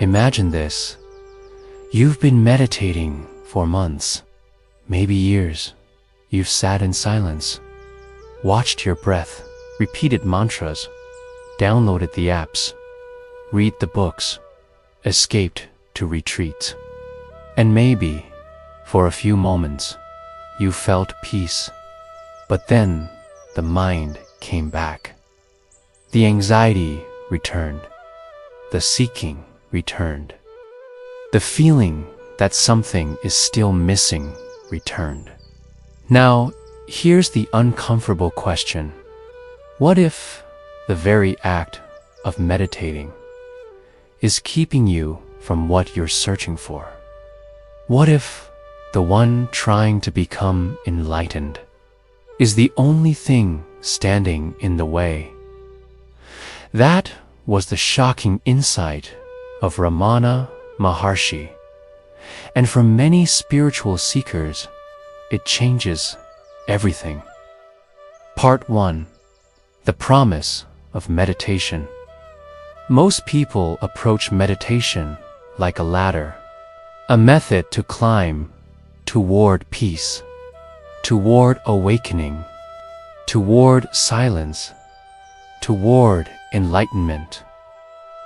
Imagine this. You've been meditating for months, maybe years. You've sat in silence, watched your breath, repeated mantras, downloaded the apps, read the books, escaped to retreats. And maybe, for a few moments, you felt peace. But then the mind came back. The anxiety returned. The seeking returned. The feeling that something is still missing returned. Now, here's the uncomfortable question. What if the very act of meditating is keeping you from what you're searching for? What if the one trying to become enlightened is the only thing standing in the way? That was the shocking insight of Ramana Maharshi, and for many spiritual seekers, it changes everything. Part 1. The Promise of Meditation. Most people approach meditation like a ladder, a method to climb toward peace, toward awakening, toward silence, toward enlightenment.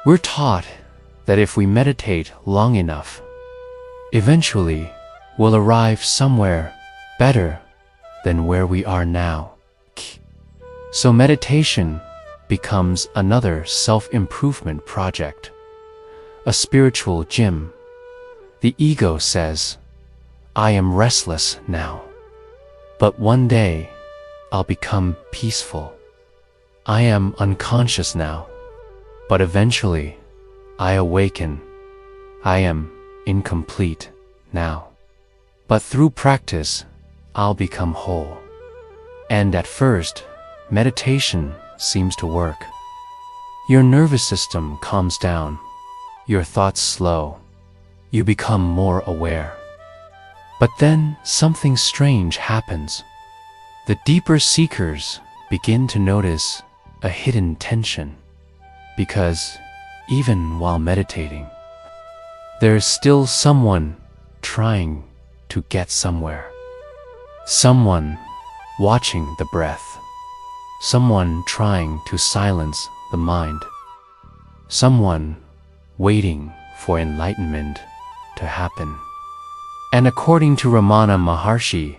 We're taught that if we meditate long enough, eventually we'll arrive somewhere better than where we are now. So meditation becomes another self-improvement project, a spiritual gym. The ego says, I am restless now, but one day I'll become peaceful. I am unconscious now, but eventually I awaken. I am incomplete now, but through practice I'll become whole. And at first, meditation seems to work. Your nervous system calms down, your thoughts slow, you become more aware. But then something strange happens. The deeper seekers begin to notice a hidden tension, because even while meditating, there is still someone trying to get somewhere. Someone watching the breath. Someone trying to silence the mind. Someone waiting for enlightenment to happen. And according to Ramana Maharshi,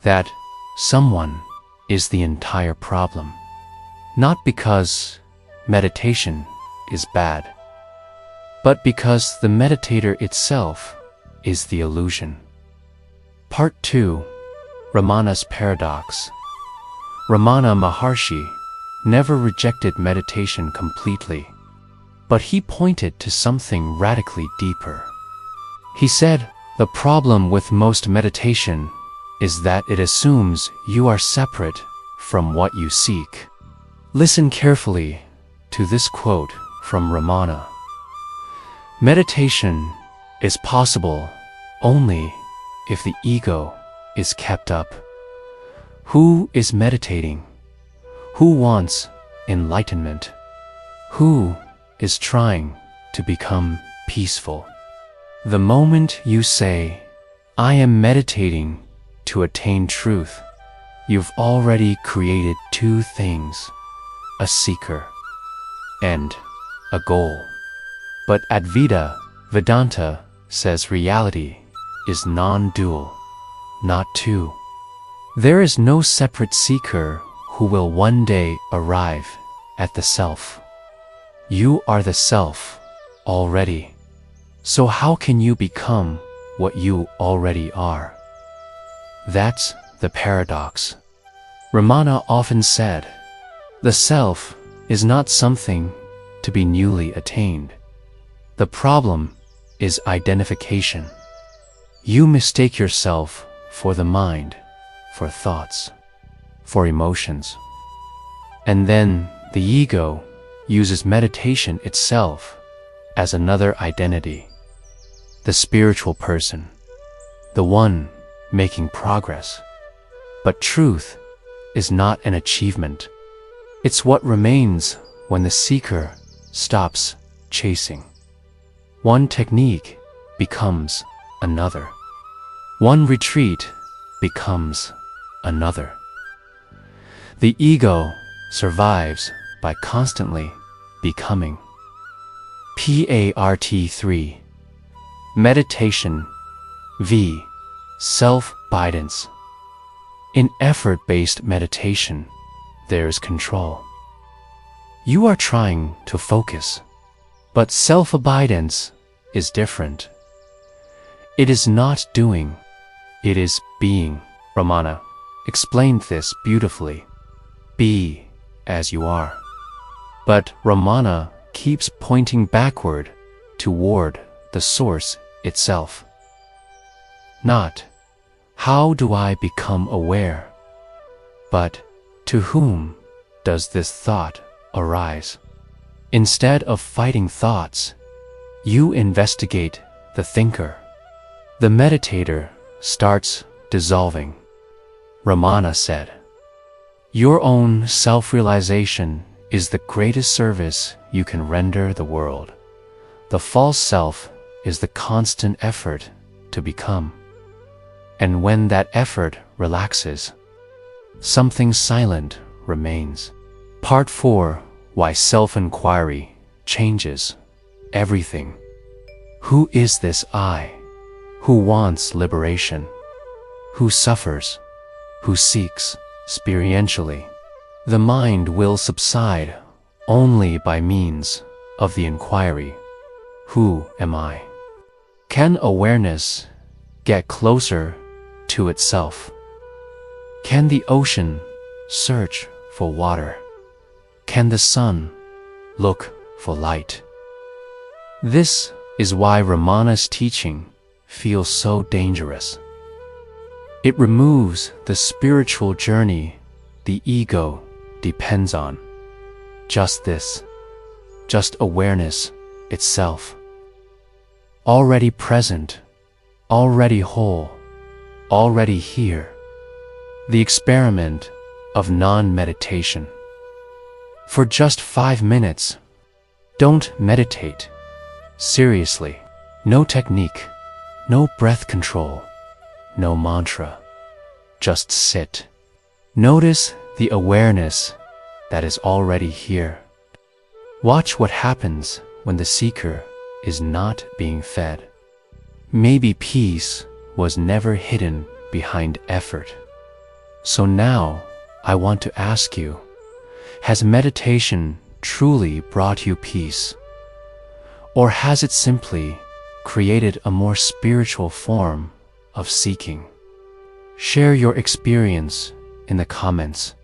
that someone is the entire problem. Not because meditation is bad, but because the meditator itself is the illusion. Part 2. Ramana's Paradox. Ramana Maharshi never rejected meditation completely, but he pointed to something radically deeper. He said, the problem with most meditation is that it assumes you are separate from what you seek. Listen carefully to this quote from Ramana. Meditation is possible only if the ego is kept up. Who is meditating? Who wants enlightenment? Who is trying to become peaceful? The moment you say, I am meditating to attain truth, you've already created two things, a seeker and a goal. But Advaita, Vedanta, says reality is non-dual, not two. There is no separate seeker who will one day arrive at the self. You are the self already. So how can you become what you already are? That's the paradox. Ramana often said, the self is not something to be newly attained. The problem is identification. You mistake yourself for the mind, for thoughts, for emotions. And then the ego uses meditation itself as another identity. The spiritual person, the one making progress. But truth is not an achievement. It's what remains when the seeker stops chasing. One technique becomes another. One retreat becomes another. The ego survives by constantly becoming. Part 3. Meditation v. Self-abidance. In effort-based meditation, there's control. You are trying to focus, but self-abidance is different. It is not doing, it is being. Ramana explained this beautifully. Be as you are. But Ramana keeps pointing backward toward the source itself. Not, how do I become aware? But, to whom does this thought arise? Instead of fighting thoughts, you investigate the thinker. The meditator starts dissolving. Ramana said, "Your own self-realization is the greatest service you can render the world. The false self is the constant effort to become. And when that effort relaxes, something silent remains." Part 4. Why self-inquiry changes everything. Who is this I? Who wants liberation? Who suffers? Who seeks experientially? The mind will subside only by means of the inquiry. Who am I? Can awareness get closer to itself? Can the ocean search for water? Can the sun look for light? This is why Ramana's teaching feels so dangerous. It removes the spiritual journey the ego depends on. Just this, just awareness itself. Already present, already whole, already here. The experiment of non-meditation. For just 5 minutes, don't meditate. Seriously, no technique, no breath control, no mantra. Just sit. Notice the awareness that is already here. Watch what happens when the seeker is not being fed. Maybe peace was never hidden behind effort. So now, I want to ask you, has meditation truly brought you peace? Or has it simply created a more spiritual form of seeking? Share your experience in the comments.